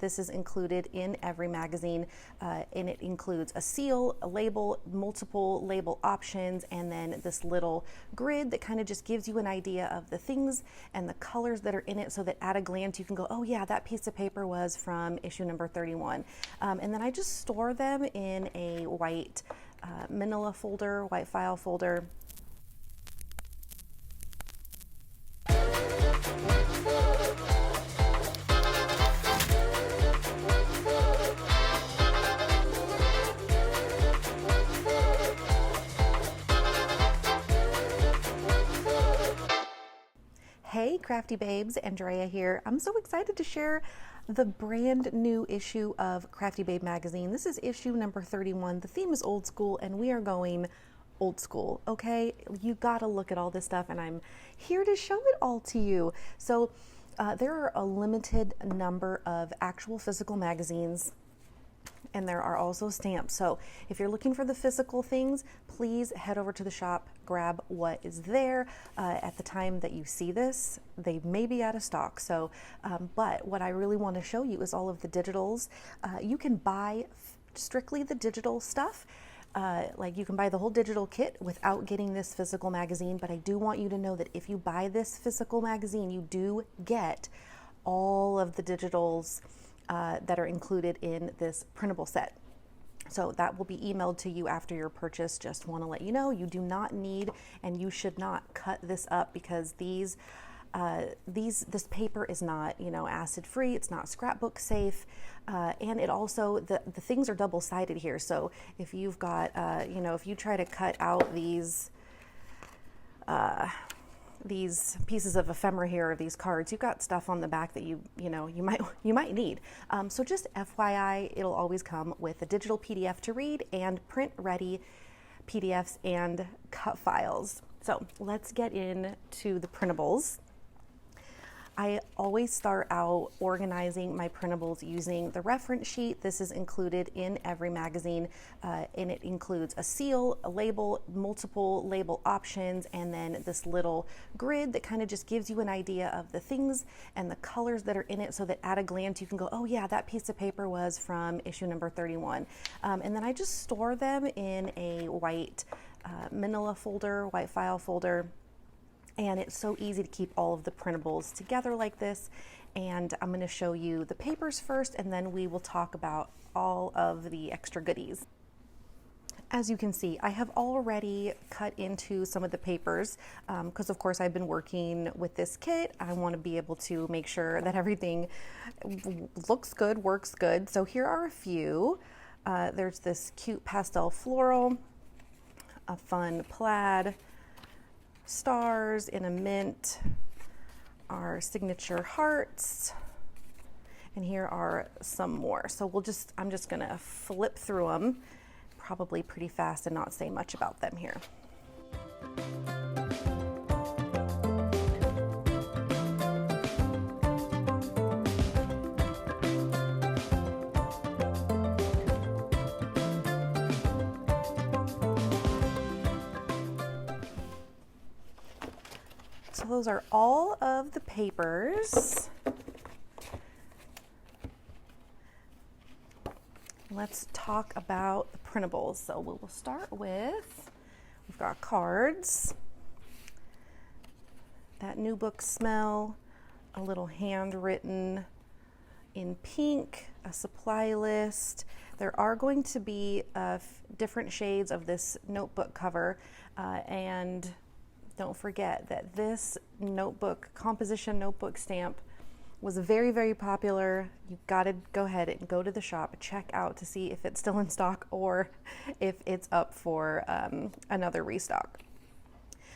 This is included in every magazine, and it includes a seal, a label, multiple label options, and then this little grid that kind of just gives you an idea of the things and the colors that are in it, so that at a glance you can go, oh yeah, that piece of paper was from issue number 31. And then I just store them in a white manila folder, white file folder. Hey crafty babes, Andrea here. I'm so excited to share the brand new issue of Crafty Babe magazine. This is issue number 31. The theme is old school and we are going old school, okay? You gotta look at all this stuff and I'm here to show it all to you. So there are a limited number of actual physical magazines, and there are also stamps. So if you're looking for the physical things, please head over to the shop, grab what is there. At the time that you see this, they may be out of stock. So, but what I really want to show you is all of the digitals. You can buy strictly the digital stuff. Like you can buy the whole digital kit without getting this physical magazine, but I do want you to know that if you buy this physical magazine, you do get all of the digitals that are included in this printable set. So that will be emailed to you after your purchase. Just want to let you know, you do not need and you should not cut this up, because this paper is not, acid free. It's not scrapbook safe, and it also the things are double-sided here. So if you've got if you try to cut out these pieces of ephemera here, or these cards, you've got stuff on the back that you might need. So just FYI, it'll always come with a digital PDF to read and print ready PDFs and cut files. So let's get into the printables. I always start out organizing my printables using the reference sheet. This is included in every magazine, and it includes a seal, a label, multiple label options, and then this little grid that kind of just gives you an idea of the things and the colors that are in it, so that at a glance you can go, oh yeah, that piece of paper was from issue number 31. And then I just store them in a white manila folder, white file folder. And it's so easy to keep all of the printables together like this. And I'm going to show you the papers first, and then we will talk about all of the extra goodies. As you can see, I have already cut into some of the papers because of course I've been working with this kit. I want to be able to make sure that everything looks good, works good. So here are a few. There's this cute pastel floral, a fun plaid, stars in a mint, our signature hearts, and here are some more. So I'm just gonna flip through them probably pretty fast and not say much about them here. So those are all of the papers. Let's talk about the printables. So we will start with, we've got cards, that new book smell, a little handwritten in pink, a supply list. There are going to be different shades of this notebook cover, and don't forget that this notebook, composition notebook stamp, was very, very popular. You've got to go ahead and go to the shop, check out to see if it's still in stock or if it's up for another restock.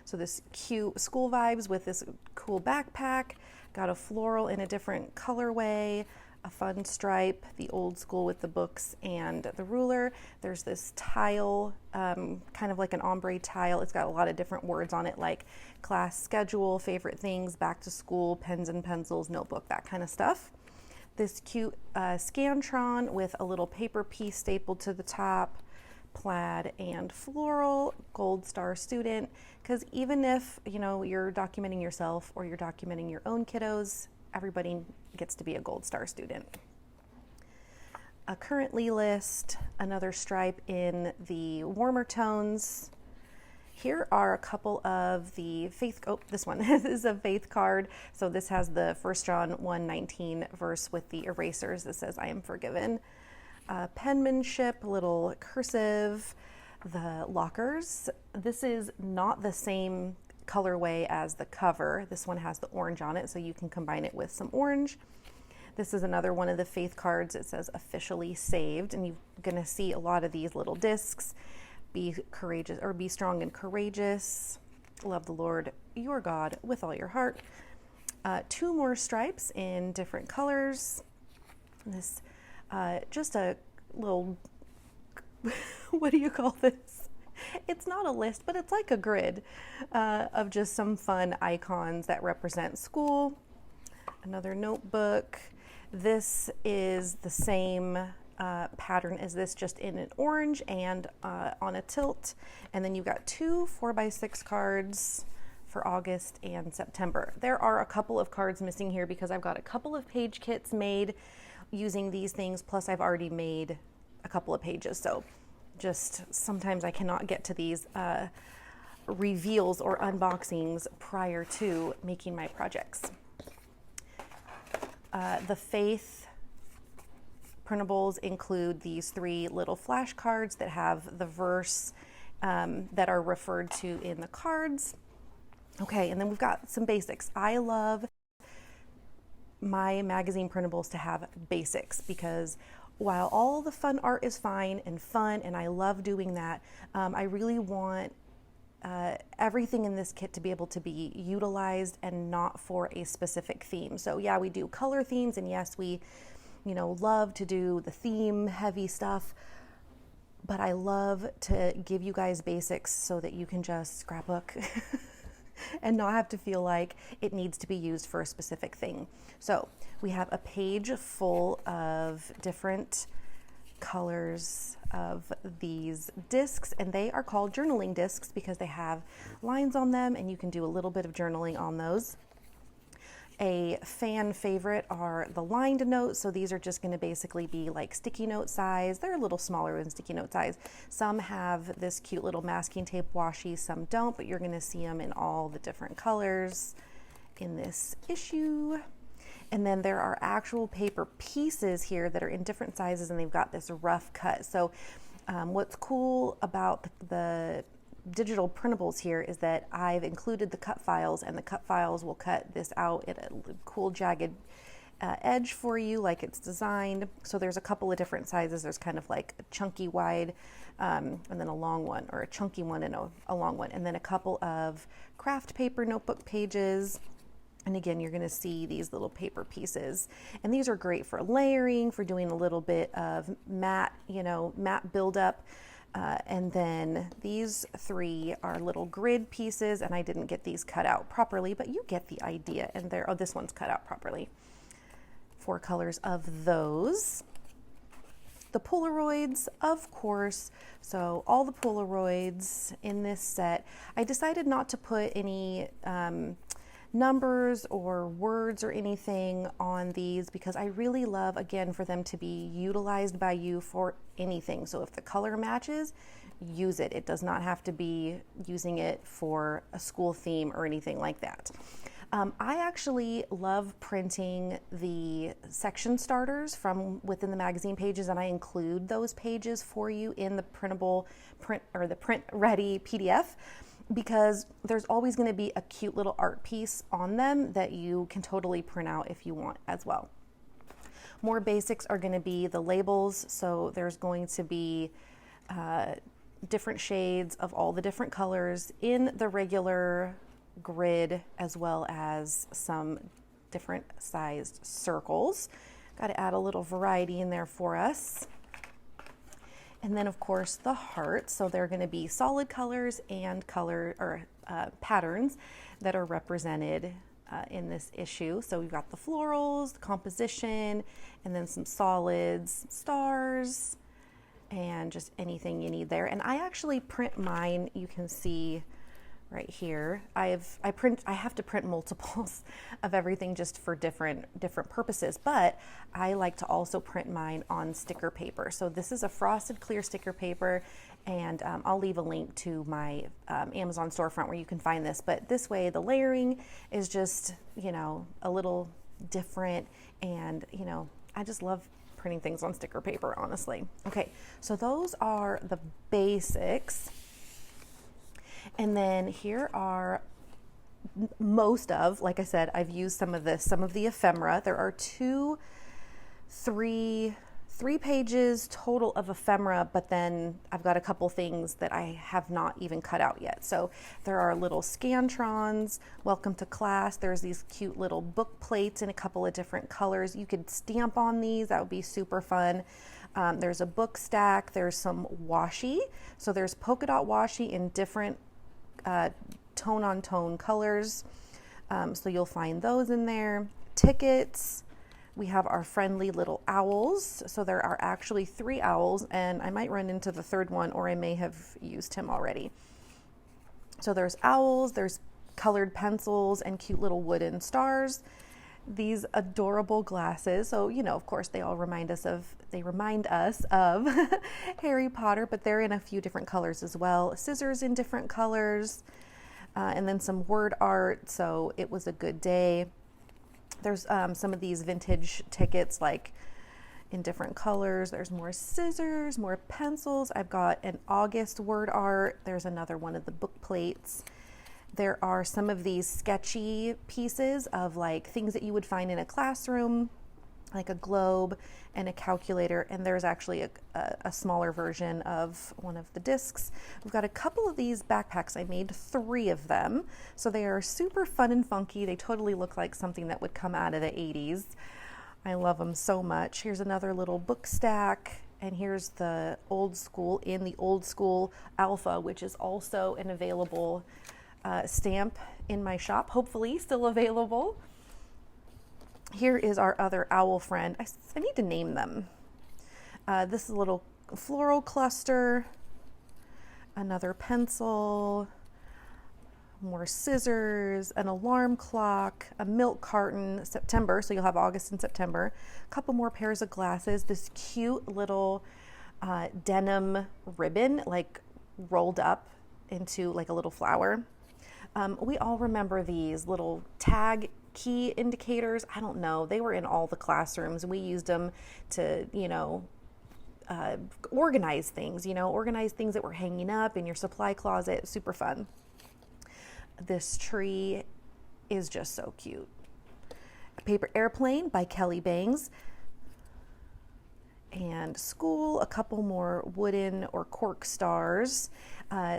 So this cute school vibes with this cool backpack, got a floral in a different colorway, a fun stripe, the old school with the books and the ruler. There's this tile, kind of like an ombre tile. It's got a lot of different words on it, like class schedule, favorite things, back to school, pens and pencils, notebook, that kind of stuff. This cute Scantron with a little paper piece stapled to the top, plaid and floral, gold star student, because even if you're documenting yourself or you're documenting your own kiddos, everybody gets to be a gold star student. a currently list, another stripe in the warmer tones. Here are a couple of the faith, oh, this one this is a faith card. So this has the 1 John 1:19 verse with the erasers that says, I am forgiven. Penmanship, little cursive, the lockers. This is not the same colorway as the cover. This one has the orange on it, so you can combine it with some orange. This is another one of the faith cards. It says officially saved, and you're gonna see a lot of these little discs. Be courageous, or be strong and courageous. Love the Lord your God with all your heart. 2 more stripes in different colors. This just a little what do you call this? It's not a list, but it's like a grid of just some fun icons that represent school. Another notebook. This is the same pattern as this, just in an orange and on a tilt. And then you've got 2 4x6 cards for August and September. There are a couple of cards missing here because I've got a couple of page kits made using these things, plus I've already made a couple of pages. So just sometimes I cannot get to these reveals or unboxings prior to making my projects. The faith printables include these 3 little flashcards that have the verse that are referred to in the cards. Okay, and then we've got some basics. I love my magazine printables to have basics because while all the fun art is fine and fun, and I love doing that, I really want everything in this kit to be able to be utilized and not for a specific theme. So yeah, we do color themes, and yes, we, you know, love to do the theme heavy stuff, but I love to give you guys basics so that you can just scrapbook and not have to feel like it needs to be used for a specific thing. So we have a page full of different colors of these discs, and they are called journaling discs because they have lines on them and you can do a little bit of journaling on those. A fan favorite are the lined notes. So these are just going to basically be like sticky note size. They're a little smaller than sticky note size. Some have this cute little masking tape washi, some don't, but you're going to see them in all the different colors in this issue. And then there are actual paper pieces here that are in different sizes, and they've got this rough cut. So what's cool about the digital printables here is that I've included the cut files, and the cut files will cut this out at a cool jagged edge for you like it's designed. So there's a couple of different sizes. There's kind of like a chunky wide and then a long one, or a chunky one and a long one, and then a couple of craft paper notebook pages. And again, you're going to see these little paper pieces, and these are great for layering, for doing a little bit of matte, matte buildup. And then these 3 are little grid pieces, and I didn't get these cut out properly, but you get the idea. And there, oh, this one's cut out properly. 4 colors of those. The Polaroids, of course. So all the Polaroids in this set. I decided not to put any numbers or words or anything on these because I really love, again, for them to be utilized by you for anything. So if the color matches, use it. It does not have to be using it for a school theme or anything like that. I actually love printing the section starters from within the magazine pages, and I include those pages for you in the printable print or the print ready PDF, because there's always going to be a cute little art piece on them that you can totally print out if you want as well. More basics are going to be the labels. So there's going to be different shades of all the different colors in the regular grid, as well as some different sized circles. Got to add a little variety in there for us. And then of course the hearts. So they're going to be solid colors and color or patterns that are represented in this issue. So we've got the florals, the composition, and then some solids, stars, and just anything you need there. And I actually print mine, you can see right here. I have to print multiples of everything just for different purposes, but I like to also print mine on sticker paper. So this is a frosted clear sticker paper, and I'll leave a link to my Amazon storefront where you can find this. But this way the layering is just, you know, a little different, and you know, I just love printing things on sticker paper, honestly. Okay, so those are the basics. And then here are most of, like I said, I've used some of the ephemera. There are three pages total of ephemera, but then I've got a couple things that I have not even cut out yet. So there are little scantrons, welcome to class. There's these cute little book plates in a couple of different colors. You could stamp on these, that would be super fun. There's a book stack, there's some washi. So there's polka dot washi in different tone on tone colors. So you'll find those in there. Tickets. We have our friendly little owls. So there are actually 3 owls, and I might run into the third one, or I may have used him already. So there's owls, there's colored pencils and cute little wooden stars. These adorable glasses. So, you know, of course, they remind us of Harry Potter, but they're in a few different colors as well. Scissors in different colors, and then some word art. So it was a good day. There's some of these vintage tickets, like in different colors. There's more scissors, more pencils. I've got an August word art. There's another one of the book plates. There are some of these sketchy pieces of like things that you would find in a classroom, like a globe and a calculator, and there's actually a smaller version of one of the discs. We've got a couple of these backpacks. I made 3 of them, so they are super fun and funky. They totally look like something that would come out of the 80s. I love them so much. Here's another little book stack, and here's the old school in the old school alpha, which is also an available stamp in my shop, hopefully still available. Here is our other owl friend. I need to name them. This is a little floral cluster, another pencil, more scissors, an alarm clock, a milk carton, September, so you'll have August and September, a couple more pairs of glasses, this cute little denim ribbon, like rolled up into like a little flower. We all remember these little tag key indicators. I don't know, they were in all the classrooms. We used them to, you know, organize things that were hanging up in your supply closet. Super fun. This tree is just so cute. A paper airplane by Kelly Bangs. And school, a couple more wooden or cork stars.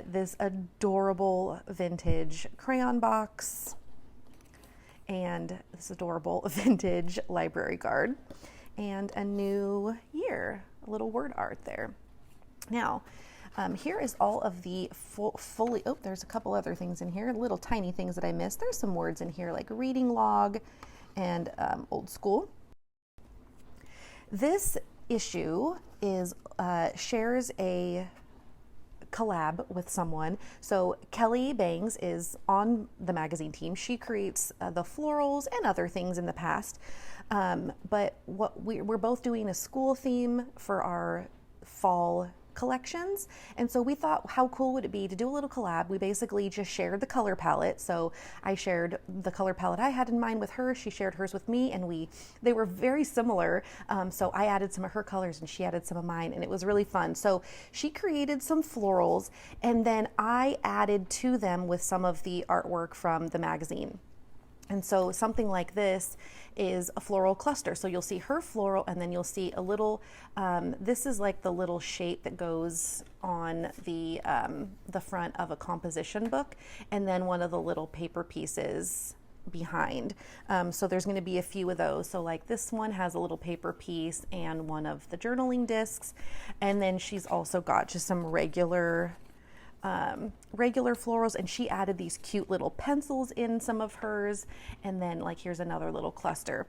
This adorable vintage crayon box. And this adorable vintage library card. And a new year, a little word art there. Now, here is all of the fully, oh, there's a couple other things in here, little tiny things that I missed. There's some words in here like reading log and old school. This issue is shares a collab with someone. So Kelly Bangs is on the magazine team. She creates the florals and other things in the past. But we're both doing a school theme for our fall collections, and so we thought, how cool would it be to do a little collab? We basically just shared the color palette. So I shared the color palette I had in mind with her, she shared hers with me, and they were very similar. So I added some of her colors and she added some of mine, and it was really fun. So she created some florals, and then I added to them with some of the artwork from the magazine. And so something like this is a floral cluster. So you'll see her floral, and then you'll see a little, this is like the little shape that goes on the front of a composition book, and then one of the little paper pieces behind. So there's going to be a few of those. So like this one has a little paper piece and one of the journaling discs. And then she's also got just some regular florals, and she added these cute little pencils in some of hers, and then like here's another little cluster,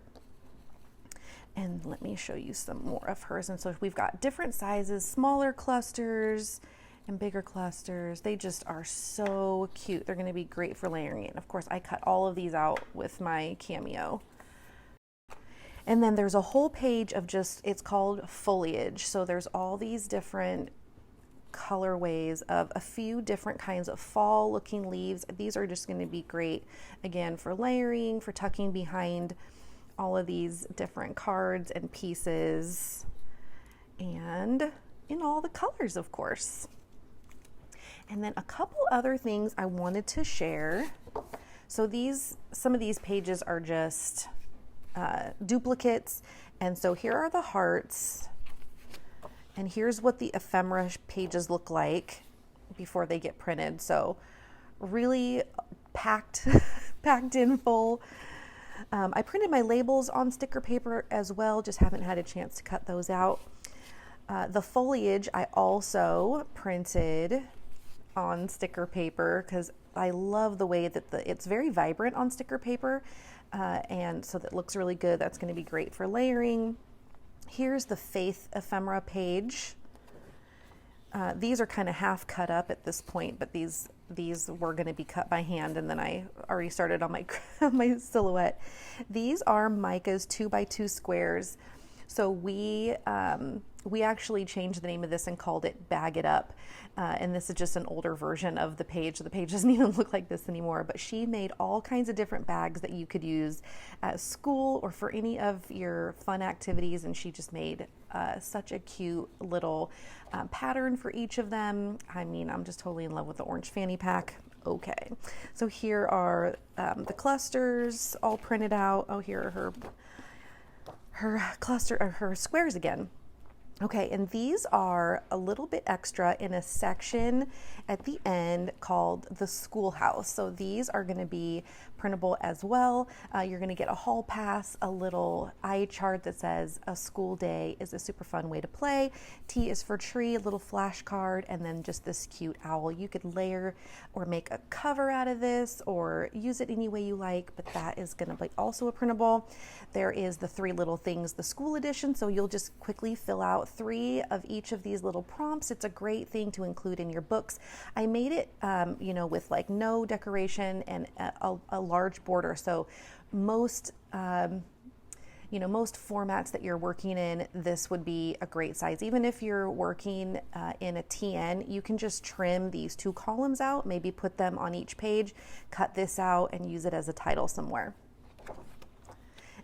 and let me show you some more of hers. And so we've got different sizes, smaller clusters, and bigger clusters. They just are so cute. They're going to be great for layering it. Of course, I cut all of these out with my Cameo. And then there's a whole page of just, it's called foliage. So there's all these different colorways of a few different kinds of fall looking leaves. These are just going to be great, again, for layering, for tucking behind all of these different cards and pieces, and in all the colors, of course. And then a couple other things I wanted to share. So some of these pages are just duplicates. And so here are the hearts. And here's what the ephemera pages look like before they get printed. So really packed, packed in full. I printed my labels on sticker paper as well, just haven't had a chance to cut those out. The foliage I also printed on sticker paper because I love the way that it's very vibrant on sticker paper, and so that looks really good. That's going to be great for layering. Here's the Faith ephemera page. These are kind of half cut up at this point, but these were going to be cut by hand, and then I already started on my my silhouette. These are Micah's 2x2 squares. So we actually changed the name of this and called it Bag It Up. And this is just an older version of the page. The page doesn't even look like this anymore, but she made all kinds of different bags that you could use at school or for any of your fun activities. And she just made such a cute little pattern for each of them. I mean, I'm just totally in love with the orange fanny pack. Okay, so here are the clusters all printed out. Oh, here are her squares again. Okay, and these are a little bit extra in a section at the end called the schoolhouse. So these are going to be printable as well. You're going to get a hall pass, a little eye chart that says a school day is a super fun way to play. T is for tree, a little flashcard, and then just this cute owl. You could layer or make a cover out of this or use it any way you like, but that is going to be also a printable. There is the Three Little Things, the school edition. So you'll just quickly fill out 3 of each of these little prompts. It's a great thing to include in your books. I made it, with like no decoration and a large border. So most, most formats that you're working in, this would be a great size. Even if you're working in a TN, you can just trim these 2 columns out, maybe put them on each page, cut this out and use it as a title somewhere.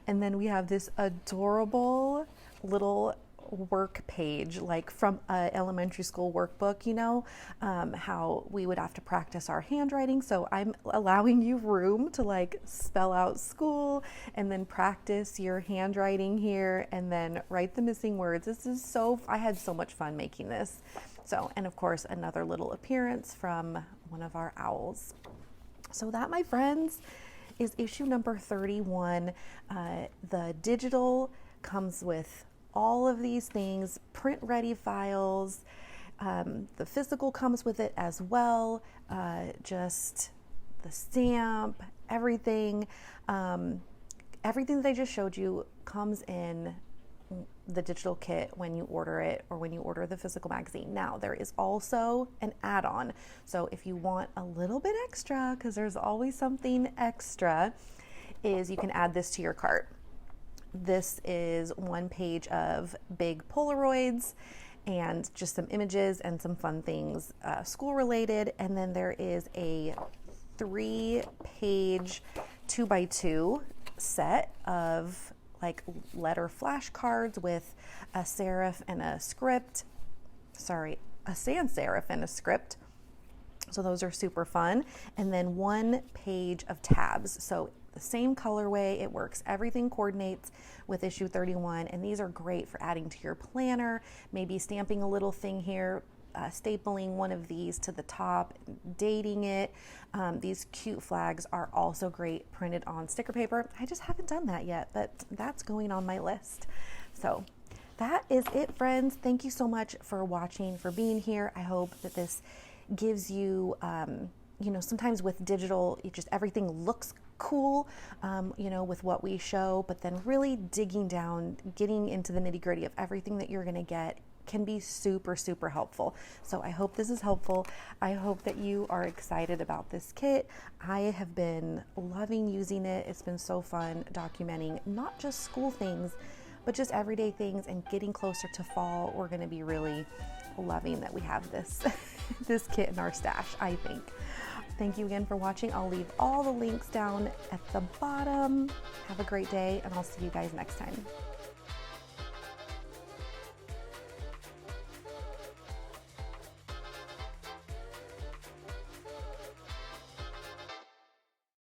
And then we have this adorable little work page, like from an elementary school workbook, how we would have to practice our handwriting. So I'm allowing you room to like spell out school and then practice your handwriting here and then write the missing words. I had so much fun making this. So, and of course, another little appearance from one of our owls. So that, my friends, is issue number 31. The digital comes with all of these things, print ready files. The physical comes with it as well. Just the stamp, everything. Everything that I just showed you comes in the digital kit when you order it or when you order the physical magazine. Now, there is also an add-on. So if you want a little bit extra, because there's always something extra, is you can add this to your cart. This is 1 page of big Polaroids and just some images and some fun things, school related. And then there is a 3-page 2x2 set of like letter flashcards with a serif and a script. A sans serif and a script. So those are super fun. And then 1 page of tabs. So the same colorway, it works. Everything coordinates with issue 31, and these are great for adding to your planner, maybe stamping a little thing here, stapling one of these to the top, dating it. These cute flags are also great printed on sticker paper. I just haven't done that yet, but that's going on my list. So that is it, friends. Thank you so much for watching, for being here. I hope that this gives you, sometimes with digital, everything looks cool, with what we show, but then really digging down, getting into the nitty-gritty of everything that you're going to get can be super, super helpful. So I hope this is helpful. I hope that you are excited about this kit. I have been loving using it. It's been so fun documenting not just school things, but just everyday things, and getting closer to fall. We're gonna be really loving that we have this, this kit in our stash, I think. Thank you again for watching. I'll leave all the links down at the bottom. Have a great day, and I'll see you guys next time.